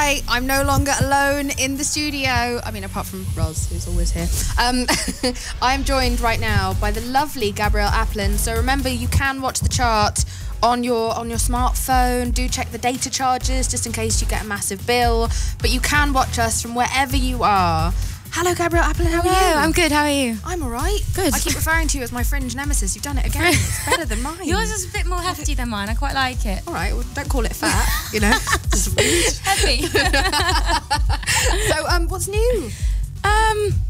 right, I'm no longer alone in the studio. I mean, apart from Roz, who's always here. I'm joined right now by the lovely Gabrielle Aplin. So remember, you can watch the chart on your smartphone. Do check the data charges just in case you get a massive bill. But you can watch us from wherever you are. Hello, Gabrielle Aplin, how are you? I'm good, how are you? I'm all right. Good. I keep referring to you as my fringe nemesis. You've done it again. It's better than mine. Yours is a bit more hefty than mine. I quite like it. All right, well, don't call it fat, you know. Just rude. Heavy. So, what's new?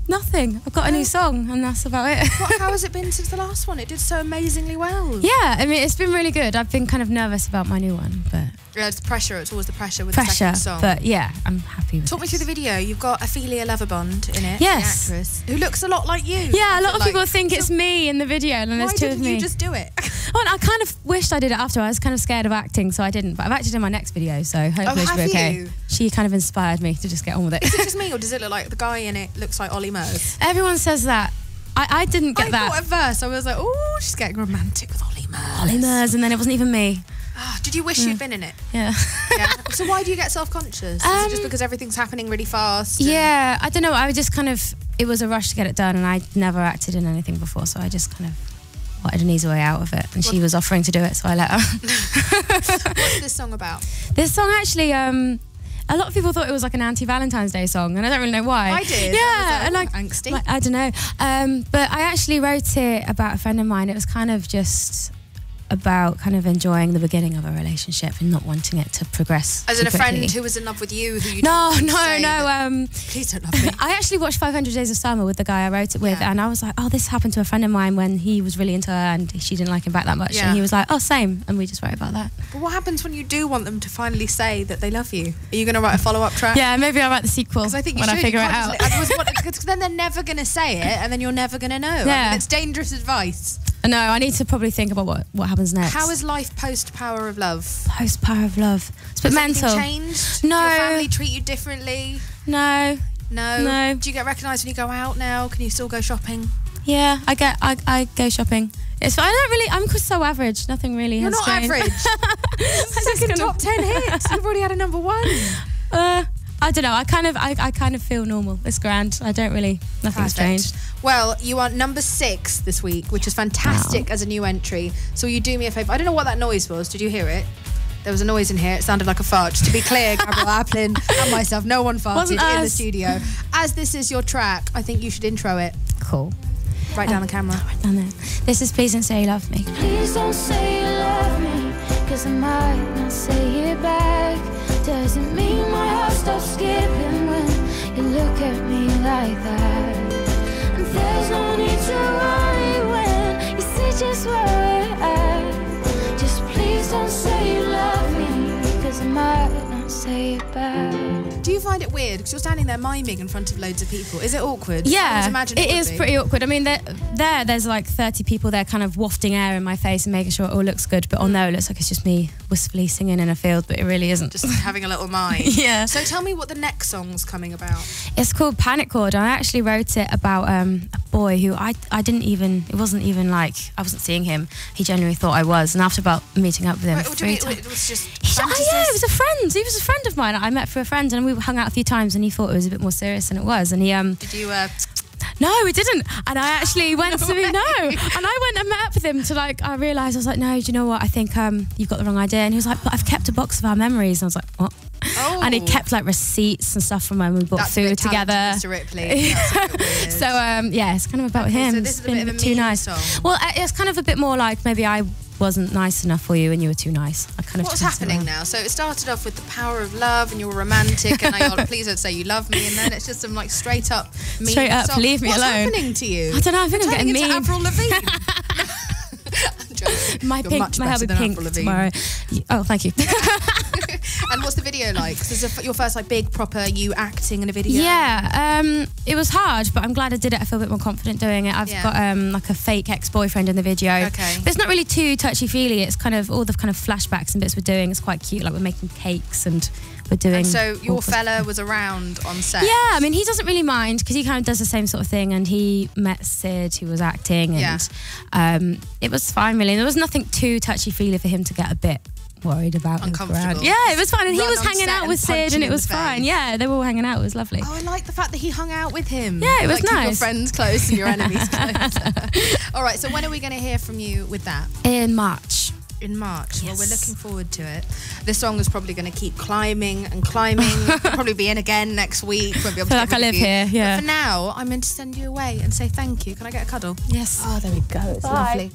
Nothing. I've got a new song and that's about it. How has it been since the last one? It did so amazingly well. Yeah, I mean, it's been really good. I've been kind of nervous about my new one, but... Yeah, it's the pressure. It's always the pressure with the second song. But yeah, I'm happy with it. Talk me through the video. You've got Ophelia Lovabond in it, yes. the actress, who looks a lot like you. Yeah, a lot of people think it's me in the video, and there's two of me. Why didn't you just do it? Well, I kind of wished I did it after. I was kind of scared of acting, so I didn't. But I've acted in my next video, so hopefully it should be okay. You? She kind of inspired me to just get on with it. Is it just me, or does it look like the guy in it looks like Ollie Murs? Everyone says that. I didn't get that. I thought at first, I was like, oh, she's getting romantic with Ollie Murs. Ollie Murs, and then it wasn't even me. Did you wish you'd been in it? Yeah. So why do you get self-conscious? Is it just because everything's happening really fast? Yeah, I don't know. I was just kind of, it was a rush to get it done, and I'd never acted in anything before, so I just kind of wanted an easy way out of it. And she was offering to do it, so I let her. What's this song about? This song actually, a lot of people thought it was like an anti-Valentine's Day song, and I don't really know why. I did. Yeah, and like angsty. I don't know. But I actually wrote it about a friend of mine. It was kind of just about kind of enjoying the beginning of a relationship and not wanting it to progress. As in a friend who was in love with you, who you no. Please don't love me. I actually watched 500 Days of Summer with the guy I wrote it with, and I was like, oh, this happened to a friend of mine when he was really into her and she didn't like him back that much, and he was like, oh, same, and we just wrote about that. But what happens when you do want them to finally say that they love you? Are you going to write a follow-up track? Yeah, maybe I'll write the sequel. Because I think when I figure it out. Because then they're never going to say it, and then you're never going to know. Yeah. I mean, it's dangerous advice. No, I need to probably think about what happens next. How is life post Power of Love? Post Power of Love. It's a bit mental. Changed? No. Do your family treat you differently? No. No. Do you get recognised when you go out now? Can you still go shopping? Yeah, I go shopping. It's fine. I'm so average. Nothing really has changed. You're not average. Second top 10 hits. You've already had a number one. I don't know. I kind of feel normal. It's grand. I don't really. Nothing's changed. Well, you are number 6 this week, which is fantastic as a new entry. So will you do me a favour? I don't know what that noise was. Did you hear it? There was a noise in here. It sounded like a fart. Just to be clear, Gabrielle Aplin and myself, no one farted in the studio. As this is your track, I think you should intro it. Cool. Right down the camera. Right down there. This is Please Don't Say You Love Me. Please don't say you love me, 'cause I might not say it back. Doesn't mean my heart stops skipping when you look at me like that. And there's no need to worry when you see just where we're at. Just please don't say you love me, 'cause I might not say it back. Do you find it weird? Because you're standing there miming in front of loads of people. Is it awkward? Yeah, it is pretty awkward. I mean, there's like 30 people there kind of wafting air in my face and making sure it all looks good. But on there, it looks like it's just me wistfully singing in a field, but it really isn't. Just having a little mime. Yeah. So tell me what the next song's coming about. It's called Panic Chord. I actually wrote it about a boy who I didn't even, it wasn't even like, I wasn't seeing him. He genuinely thought I was. And after about meeting up with him, What do you mean? It was just yeah, it was a friend. He was a friend of mine. I met through a friend, and we hung out a few times, and he thought it was a bit more serious than it was. And he did you no, we didn't. And I actually went and I went and met up with him to I realised, I was like, no, do you know what? I think you've got the wrong idea. And he was like, but I've kept a box of our memories. And I was like, what? Oh. And he kept receipts and stuff from when we bought food together. Mr. Ripley. So yeah, it's kind of about him. So this is a bit of a too nice. song. Well, it's kind of a bit more like maybe I wasn't nice enough for you and you were too nice. I kind of. What's happening now? So it started off with the power of love and you're romantic and I got please don't say you love me, and then it's just some straight up mean song. Leave me alone. What's happening to you? I don't know. I think I'm getting mean. Avril Lavigne. My hair will be pink tomorrow. Oh, thank you. And what's the video like? This is your first big proper you acting in a video. Yeah, it was hard, but I'm glad I did it. I feel a bit more confident doing it. I've got a fake ex-boyfriend in the video. Okay. But it's not really too touchy-feely. It's kind of all the kind of flashbacks and bits we're doing. It's quite cute. We're making cakes and we're doing. And so your fella was around on set. Yeah, I mean he doesn't really mind because he kind of does the same sort of thing. And he met Sid, who was acting, and it was fine really. There was nothing too touchy-feely for him to get a bit worried about. Uncomfortable. Yeah, it was fine. And he Run was on hanging set out and with punch Sid, him and in it was the fine. face. Yeah, they were all hanging out. It was lovely. Oh, I like the fact that he hung out with him. Yeah, it was Keep your nice. friends close and your enemies close. All right, so when are we going to hear from you with that? In March. In March. Yes. Well, we're looking forward to it. This song is probably going to keep climbing and climbing. We'll probably be in again next week. Won't be able to Feel like I live here, yeah. But for now, I'm going to send you away and say thank you. Can I get a cuddle? Yes. Oh, there we go. It's lovely.